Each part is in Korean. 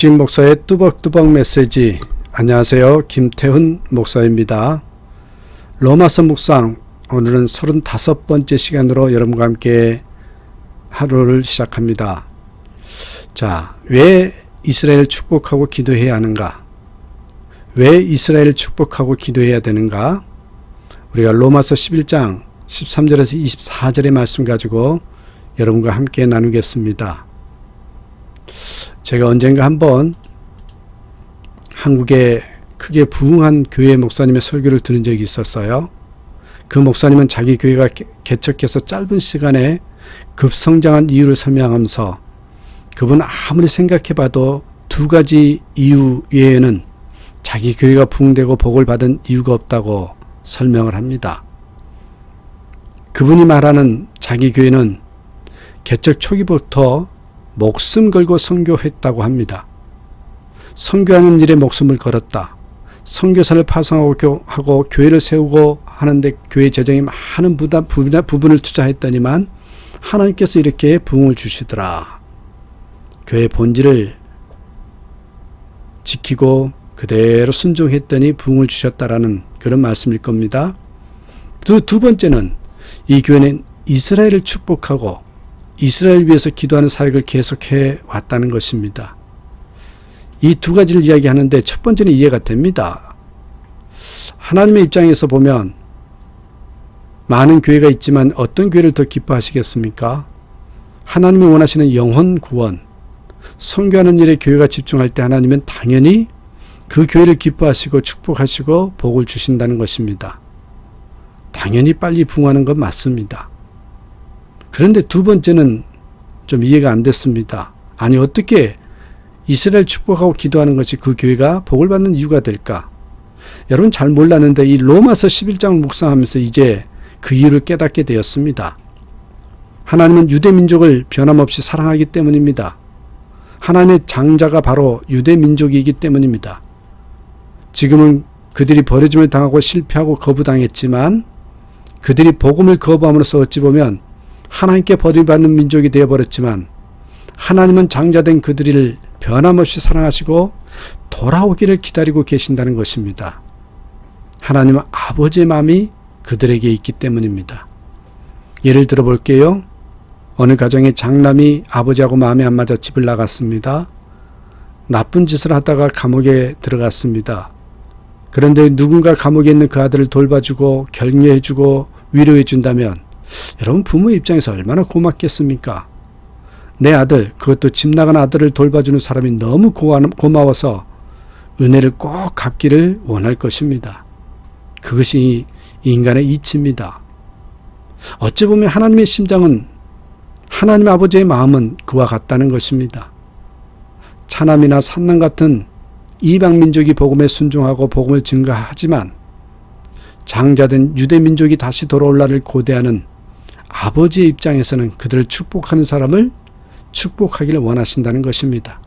진 목사의 뚜벅뚜벅 메시지. 안녕하세요. 김태훈 목사입니다. 로마서 묵상, 오늘은 35번째 시간으로 여러분과 함께 하루를 시작합니다. 자, 왜 이스라엘을 축복하고 기도해야 하는가? 왜 이스라엘을 축복하고 기도해야 되는가? 우리가 로마서 11장 13절에서 24절의 말씀 가지고 여러분과 함께 나누겠습니다. 제가 언젠가 한번 한국에 크게 부흥한 교회 목사님의 설교를 들은 적이 있었어요. 그 목사님은 자기 교회가 개척해서 짧은 시간에 급성장한 이유를 설명하면서 그분은 아무리 생각해봐도 두 가지 이유 외에는 자기 교회가 부흥되고 복을 받은 이유가 없다고 설명을 합니다. 그분이 말하는 자기 교회는 개척 초기부터 목숨 걸고 선교했다고 합니다. 선교하는 일에 목숨을 걸었다. 선교사를 파송하고 교회를 세우고 하는데 교회 재정에 많은 부분을 투자했더니만 하나님께서 이렇게 부흥을 주시더라. 교회 본질을 지키고 그대로 순종했더니 부흥을 주셨다라는 그런 말씀일 겁니다. 두 번째는 이 교회는 이스라엘을 축복하고 이스라엘 위해서 기도하는 사역을 계속해 왔다는 것입니다. 이 두 가지를 이야기하는데 첫 번째는 이해가 됩니다. 하나님의 입장에서 보면 많은 교회가 있지만 어떤 교회를 더 기뻐하시겠습니까? 하나님이 원하시는 영혼 구원, 선교하는 일에 교회가 집중할 때 하나님은 당연히 그 교회를 기뻐하시고 축복하시고 복을 주신다는 것입니다. 당연히 빨리 부흥하는 건 맞습니다. 그런데 두 번째는 좀 이해가 안 됐습니다. 아니, 어떻게 이스라엘 축복하고 기도하는 것이 그 교회가 복을 받는 이유가 될까? 여러분 잘 몰랐는데 이 로마서 11장을 묵상하면서 이제 그 이유를 깨닫게 되었습니다. 하나님은 유대 민족을 변함없이 사랑하기 때문입니다. 하나님의 장자가 바로 유대 민족이기 때문입니다. 지금은 그들이 버려짐을 당하고 실패하고 거부당했지만 그들이 복음을 거부함으로써 어찌 보면 하나님께 버림받는 민족이 되어버렸지만 하나님은 장자된 그들을 변함없이 사랑하시고 돌아오기를 기다리고 계신다는 것입니다. 하나님은 아버지의 마음이 그들에게 있기 때문입니다. 예를 들어 볼게요. 어느 가정의 장남이 아버지하고 마음에 안 맞아 집을 나갔습니다. 나쁜 짓을 하다가 감옥에 들어갔습니다. 그런데 누군가 감옥에 있는 그 아들을 돌봐주고 격려해주고 위로해준다면 여러분 부모의 입장에서 얼마나 고맙겠습니까? 내 아들, 그것도 집 나간 아들을 돌봐주는 사람이 너무 고마워서 은혜를 꼭 갚기를 원할 것입니다. 그것이 인간의 이치입니다. 어찌 보면 하나님의 심장은, 하나님 아버지의 마음은 그와 같다는 것입니다. 차남이나 산남 같은 이방민족이 복음에 순종하고 복음을 증거하지만 장자된 유대민족이 다시 돌아올 날을 고대하는 아버지의 입장에서는 그들을 축복하는 사람을 축복하기를 원하신다는 것입니다.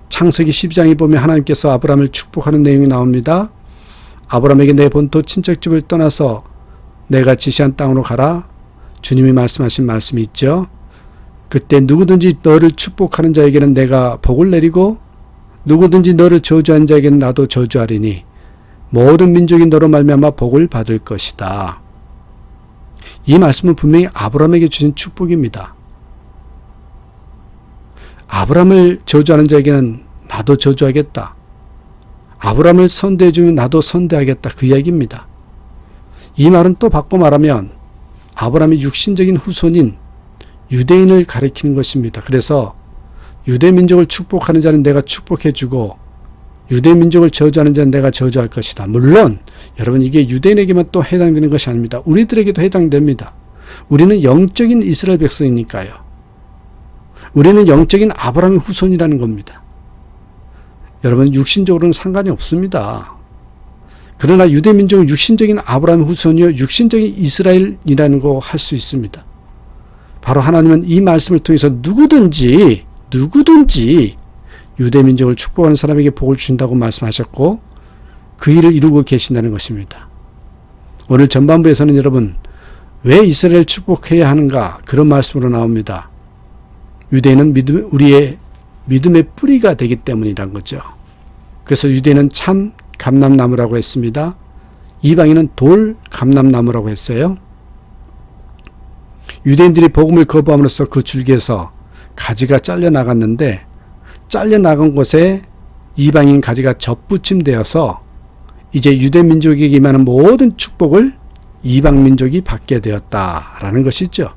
창세기 12장에 보면 하나님께서 아브라함을 축복하는 내용이 나옵니다. 아브라함에게 내 본토 친척집을 떠나서 내가 지시한 땅으로 가라. 주님이 말씀하신 말씀이 있죠. 그때 누구든지 너를 축복하는 자에게는 내가 복을 내리고 누구든지 너를 저주하는 자에게는 나도 저주하리니 모든 민족이 너로 말미암아 복을 받을 것이다. 이 말씀은 분명히 아브라함에게 주신 축복입니다. 아브라함을 저주하는 자에게는 나도 저주하겠다. 아브라함을 선대해주면 나도 선대하겠다. 그 이야기입니다. 이 말은 또 바꿔 말하면 아브라함이 육신적인 후손인 유대인을 가리키는 것입니다. 그래서 유대민족을 축복하는 자는 내가 축복해주고 유대민족을 저주하는 자는 내가 저주할 것이다. 물론 여러분 이게 유대인에게만 또 해당되는 것이 아닙니다. 우리들에게도 해당됩니다. 우리는 영적인 이스라엘 백성이니까요. 우리는 영적인 아브라함의 후손이라는 겁니다. 여러분 육신적으로는 상관이 없습니다. 그러나 유대민족은 육신적인 아브라함의 후손이요 육신적인 이스라엘이라는 거 할 수 있습니다. 바로 하나님은 이 말씀을 통해서 누구든지 유대민족을 축복하는 사람에게 복을 주신다고 말씀하셨고 그 일을 이루고 계신다는 것입니다. 오늘 전반부에서는 여러분 왜 이스라엘을 축복해야 하는가 그런 말씀으로 나옵니다. 유대인은 우리의 믿음의 뿌리가 되기 때문이란 거죠. 그래서 유대인은 참 감람나무라고 했습니다. 이방인은 돌 감람나무라고 했어요. 유대인들이 복음을 거부함으로써 그 줄기에서 가지가 잘려나갔는데, 잘려나간 곳에 이방인 가지가 접붙임되어서 이제 유대민족에게 임하는 모든 축복을 이방민족이 받게 되었다라는 것이죠.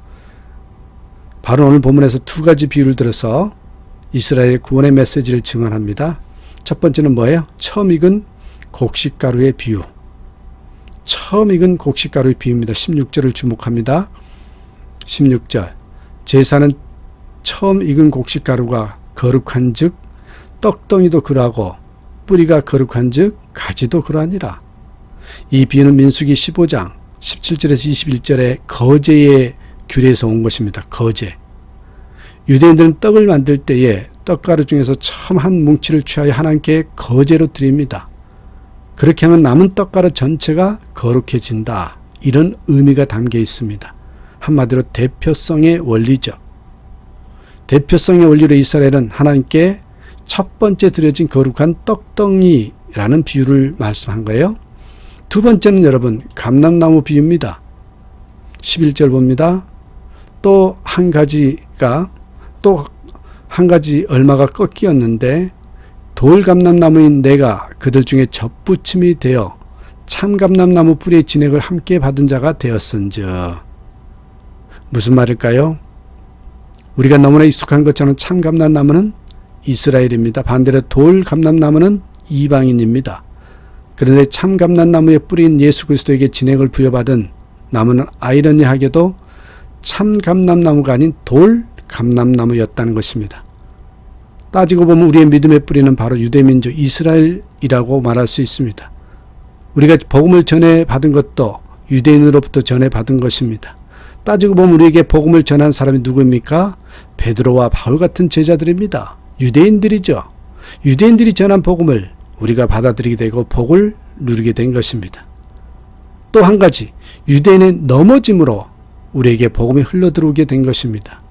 바로 오늘 본문에서 두 가지 비유를 들어서 이스라엘의 구원의 메시지를 증언합니다. 첫 번째는 뭐예요? 처음 익은 곡식가루의 비유. 처음 익은 곡식가루의 비유입니다. 16절을 주목합니다. 16절. 제사는 처음 익은 곡식가루가 거룩한 즉 떡덩이도 그러하고 뿌리가 거룩한 즉 가지도 그러하니라. 이 비유는 민수기 15장 17절에서 21절의 거제의 규례에서 온 것입니다. 거제. 유대인들은 떡을 만들 때에 떡가루 중에서 처음 한 뭉치를 취하여 하나님께 거제로 드립니다. 그렇게 하면 남은 떡가루 전체가 거룩해진다. 이런 의미가 담겨 있습니다. 한마디로 대표성의 원리죠. 대표성의 원리로 이스라엘은 하나님께 첫 번째 드려진 거룩한 떡덩이라는 비유를 말씀한 거예요. 두 번째는 여러분 감람나무 비유입니다. 11절 봅니다. 또 한 가지 얼마가 꺾이었는데 돌감람나무인 내가 그들 중에 접붙임이 되어 참감람나무 뿌리의 진액을 함께 받은 자가 되었은즉. 무슨 말일까요? 우리가 너무나 익숙한 것처럼 참감람나무는 이스라엘입니다. 반대로 돌감람나무는 이방인입니다. 그런데 참감람나무의 뿌리인 예수 그리스도에게 진액을 부여받은 나무는 아이러니하게도 참감람나무가 아닌 돌감람나무였다는 것입니다. 따지고 보면 우리의 믿음의 뿌리는 바로 유대민족 이스라엘이라고 말할 수 있습니다. 우리가 복음을 전해받은 것도 유대인으로부터 전해받은 것입니다. 따지고 보면 우리에게 복음을 전한 사람이 누구입니까? 베드로와 바울 같은 제자들입니다. 유대인들이죠. 유대인들이 전한 복음을 우리가 받아들이게 되고 복을 누리게 된 것입니다. 또 한 가지, 유대인의 넘어짐으로 우리에게 복음이 흘러들어오게 된 것입니다.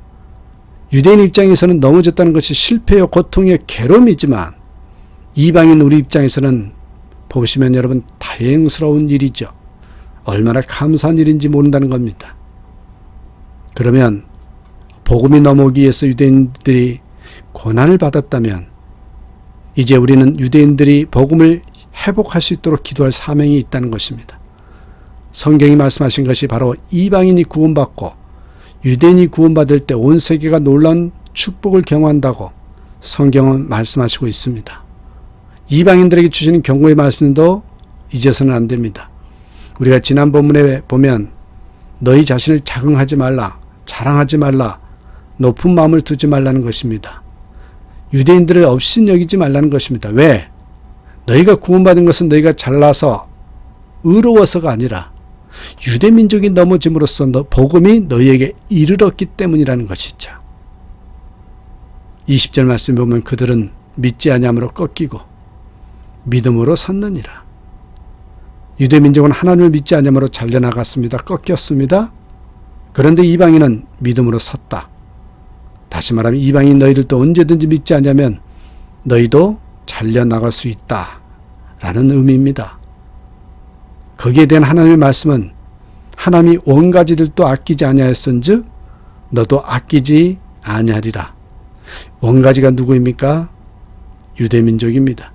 유대인 입장에서는 넘어졌다는 것이 실패요 고통의 괴로움이지만 이방인 우리 입장에서는 보시면 여러분 다행스러운 일이죠. 얼마나 감사한 일인지 모른다는 겁니다. 그러면 복음이 넘어오기 위해서 유대인들이 고난을 받았다면 이제 우리는 유대인들이 복음을 회복할 수 있도록 기도할 사명이 있다는 것입니다. 성경이 말씀하신 것이 바로 이방인이 구원받고 유대인이 구원받을 때 온 세계가 놀라운 축복을 경험한다고 성경은 말씀하시고 있습니다. 이방인들에게 주시는 경고의 말씀도 잊어서는 안 됩니다. 우리가 지난 본문에 보면 너희 자신을 자긍하지 말라, 자랑하지 말라, 높은 마음을 두지 말라는 것입니다. 유대인들을 업신여기지 말라는 것입니다. 왜? 너희가 구원받은 것은 너희가 잘나서 의로워서가 아니라 유대민족이 넘어짐으로써 복음이 너희에게 이르렀기 때문이라는 것이죠. 20절 말씀에 보면 그들은 믿지 아니함으로 꺾이고 믿음으로 섰느니라. 유대민족은 하나님을 믿지 아니함으로 잘려나갔습니다. 꺾였습니다. 그런데 이방인은 믿음으로 섰다. 다시 말하면 이방인 너희들도 언제든지 믿지 않으면 너희도 잘려나갈 수 있다 라는 의미입니다. 거기에 대한 하나님의 말씀은 하나님이 온 가지들도 아끼지 아니하였은즉 너도 아끼지 아니하리라. 온 가지가 누구입니까? 유대민족입니다.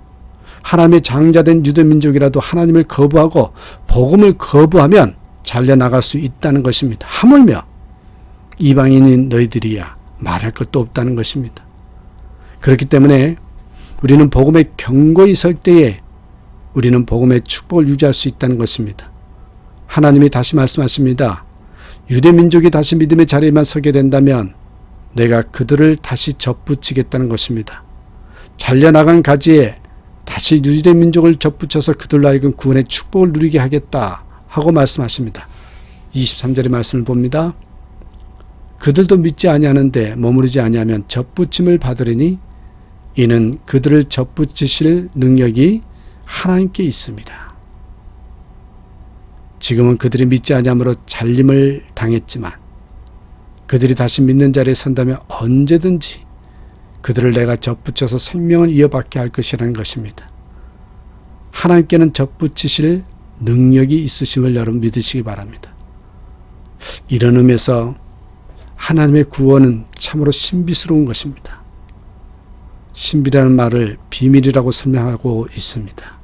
하나님의 장자된 유대민족이라도 하나님을 거부하고 복음을 거부하면 잘려나갈 수 있다는 것입니다. 하물며 이방인인 너희들이야 말할 것도 없다는 것입니다. 그렇기 때문에 우리는 복음에 견고히 설 때에 우리는 복음의 축복을 유지할 수 있다는 것입니다. 하나님이 다시 말씀하십니다. 유대민족이 다시 믿음의 자리에만 서게 된다면 내가 그들을 다시 접붙이겠다는 것입니다. 잘려나간 가지에 다시 유대민족을 접붙여서 그들로 하여금 구원의 축복을 누리게 하겠다 하고 말씀하십니다. 23절의 말씀을 봅니다. 그들도 믿지 아니하는데 머무르지 아니하면 접붙임을 받으리니 이는 그들을 접붙이실 능력이 하나님께 있습니다. 지금은 그들이 믿지 아니함으로 잘림을 당했지만 그들이 다시 믿는 자리에 선다면 언제든지 그들을 내가 접붙여서 생명을 이어받게 할 것이라는 것입니다. 하나님께는 접붙이실 능력이 있으심을 여러분 믿으시기 바랍니다. 이런 의미에서 하나님의 구원은 참으로 신비스러운 것입니다. 신비라는 말을 비밀이라고 설명하고 있습니다.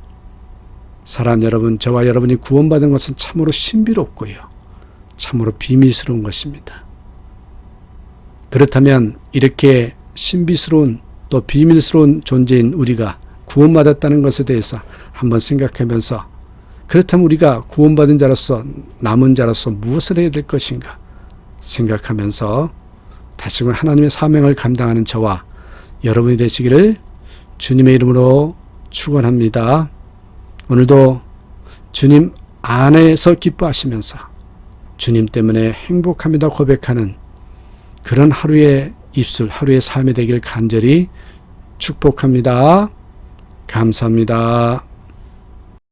사랑하는 여러분, 저와 여러분이 구원받은 것은 참으로 신비롭고요. 참으로 비밀스러운 것입니다. 그렇다면 이렇게 신비스러운 또 비밀스러운 존재인 우리가 구원받았다는 것에 대해서 한번 생각하면서, 그렇다면 우리가 구원받은 자로서, 남은 자로서 무엇을 해야 될 것인가 생각하면서 다시금 하나님의 사명을 감당하는 저와 여러분이 되시기를 주님의 이름으로 축원합니다. 오늘도 주님 안에서 기뻐하시면서 주님 때문에 행복합니다 고백하는 그런 하루의 입술, 하루의 삶이 되길 간절히 축복합니다. 감사합니다.